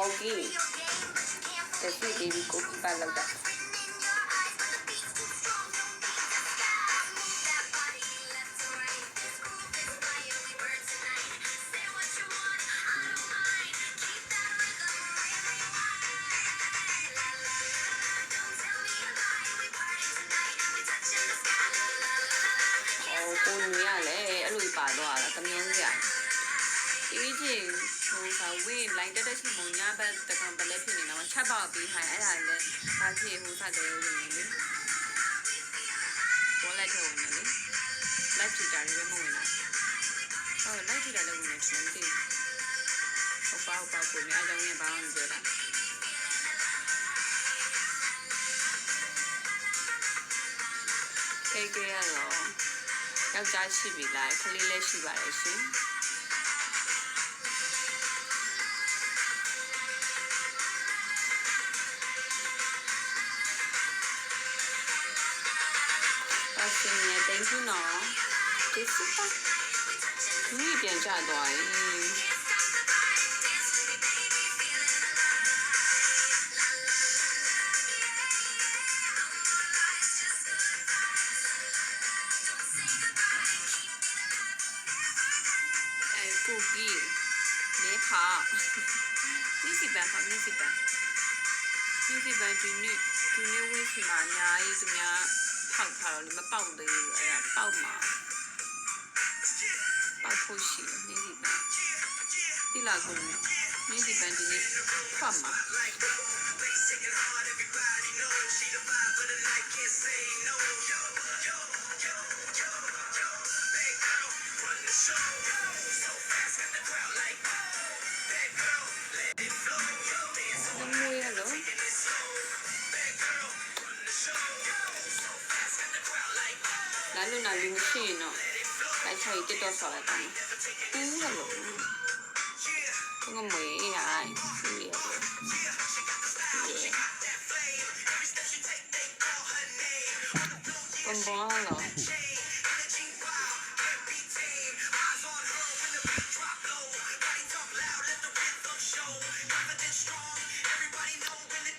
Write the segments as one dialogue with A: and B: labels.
A: cookie တစီ baby cookie ပါလောက်တာလိုက်တက်ချင်းမုံညာဘက်တကောင်ပလက်ဖြစ်နေတော့ချက်ပေါက်ပြီးခိုင်းအဲ့ဒါလည်းဘာဖြစ်ဟိုဆက်တယ်ဝင်နေလေဘောလိုက်ထုံနေလေလိုက်ကြည့်ကြတယ်မဝင်လားဟုတ်လိုက်ကြည့်တယ်လည်းဝင်နေတယ်မသိဘူးပေါ့ကိုမြအကြောင်းရပါအောင်ပြောတာခေကေရတော့ယောက်ျားရှိပြီလားခလေးလည်းရှိပါတယ်ရှင်Thank you နော်ဒီစပါဒီပြန်ကြသွားရင်ကိုကြီးနေခါဒီစီပန်ဒီနေ့ဝင်းစီမှာအများကြီးသူများဖောက်ထားတော့လေမပေါက်သေးဘူးအဲ့ဒါပေါက်မှာပေါက်ဖို့ရှိနေဒီပန်ဒီလာကုန်နေဒီပန်ဒီနေ့ဖတ်မှာလာလို့နာလူမရှိရင်တော့တိုက်ချိုက်တက်တော့ဆော်လိုက်ပါမယ်။ဘူးရလို့ဘုံမွေးရိုင်းစီရလို့ဘုံဘောလို့ဒ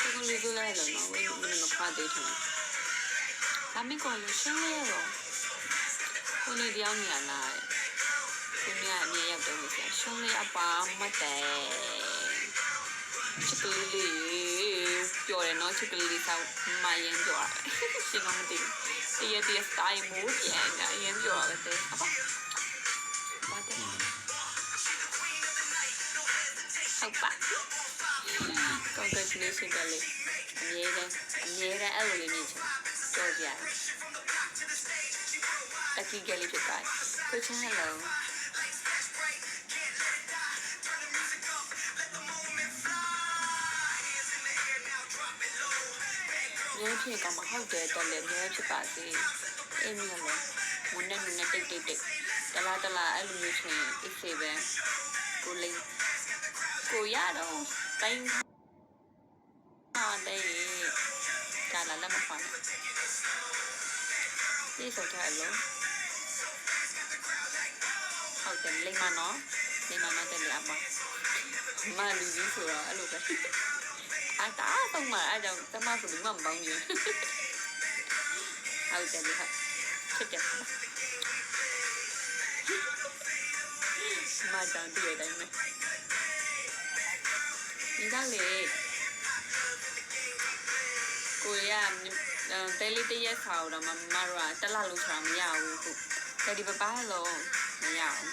A: ီလိုလိုလိုက်လို့နော်ဝင်းမဖတ်သေးတယ်။ဒါမင်းကလည်းရှင်းရရောကိုနေတရားမြင်လာကိုမြအမြင်ရောက်တော့ဆရာရှုံးလေးအပါမတဲ့ချစ်ကလေးပြောတယ်နော်ချစ်ကလေးဆောက်မရင်ပြောတယ်ရှင်းတော့မသိဘူးတရစတိုင်းမိုးပြန်နေရင်ပြောရတယ်အပါဘာတဲ့ဟုတ်ပါ congratulations ပဲလေအမြဲတမ်းအဲ့လိုလေးမြင်ချင်ပြောပြရတယ်အကြီးကလေးဖြစ်သွားကိုချင် hello မြဲဖြစ်ကမဟုတ်တယ်တော်လည်းမြဲဖြစ်ပါစေအေးမြဲလည်းမွန်းနဲ့တိတ်တလားအဲ့လိုမျိုးချင်းအိတ်စေပဲကိုလေးကိုရတော့တိုင်းဟာတဲ့ကာလာလည်းမဖမ်းဒီဆိုကြလို့ဟုတ်တယ်လိမ္မာနော်တယ်လေအမလူကြီးဆိုတော့အဲ့လိုပဲအတားတော့မှအဲ့ကြောင့်တမဆိုလို့မပေါင်းဘူးဟုတ်တယ်လေဟုတ်ချစ်တယ်မတောင်တည့်တိုင်းမယ်ဒီကလေကိုရတဲလေးတရက်ခါတော့မမရတလလုံးချာမရဘူးခုတယ်ဒီပပလုံးမရဘူး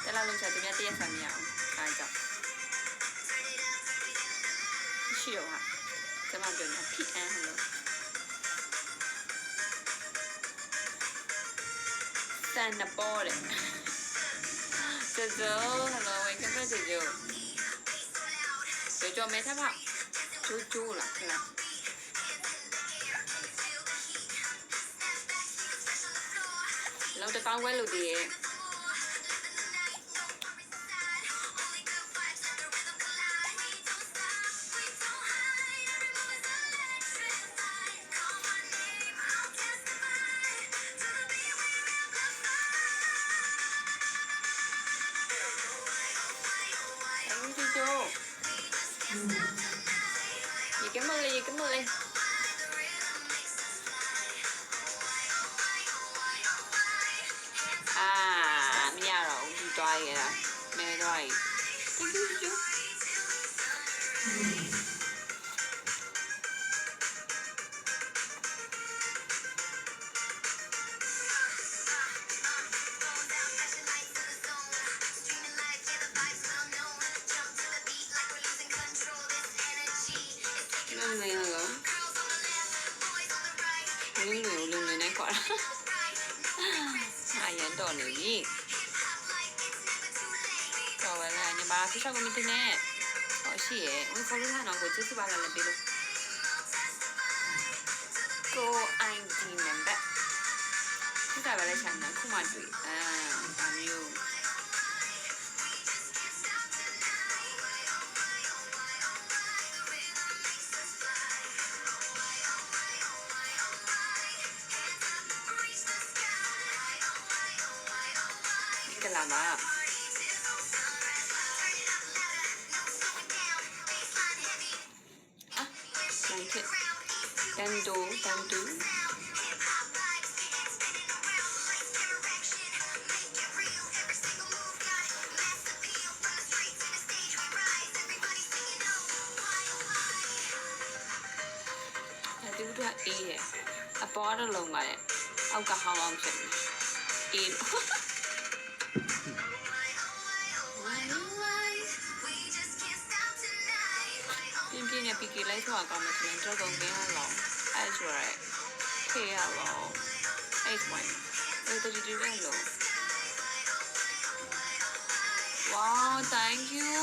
A: တလလုံးချာတရက်ခါမရဘူးအားကြောင့်ရှိတော့ဟာကျမပြောနေဖိအန်းလို့စံနပေါ်တယ်ကျော် hello ဝေကဖက်ကျော်မဲထားပါကျိုးလားခလားလောက်တကောင်းဝဲလို့တည်းရဲ့ ရေကမလေးရေကမလေးမရတော့ဘူးဒီသွားရတာမဲသွားရင်ကျူတော်နေပြီတော်ပါလားညီမဖီဆောက်ကိုမတင်နဲ့ဟောရှိရဲ့ဝင် follow ထားတော့ကိုကျေးဇူးပါလားလည်းပေးလို့ကို ID number ဒီကပဲလည်းချမ်းသာခုမှတွေ့ဒါမျိုးလာပါတန်တူတူကအေးရဲ့အပေါ်တော့လုံးပါရဲ့အောက်ကဟောင်းအောင်ဖြစ်နေအေးပြင်းပီကီလိုက်ဆိုတာကောင်းမှဆိုရင်တော့ကုန်ကင်းရအောင်အဲ့ဆိုရဲခေရအောင်အဲ့ကွန်အဲ့တတူပဲလို့ wow thank you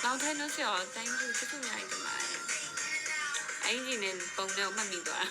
A: နောက်ထိုင်လို့ဆို thank you ချစ်သူများကြီးပါအဲ့ဒီနဲ့ပုံတော့မှတ်မိသွား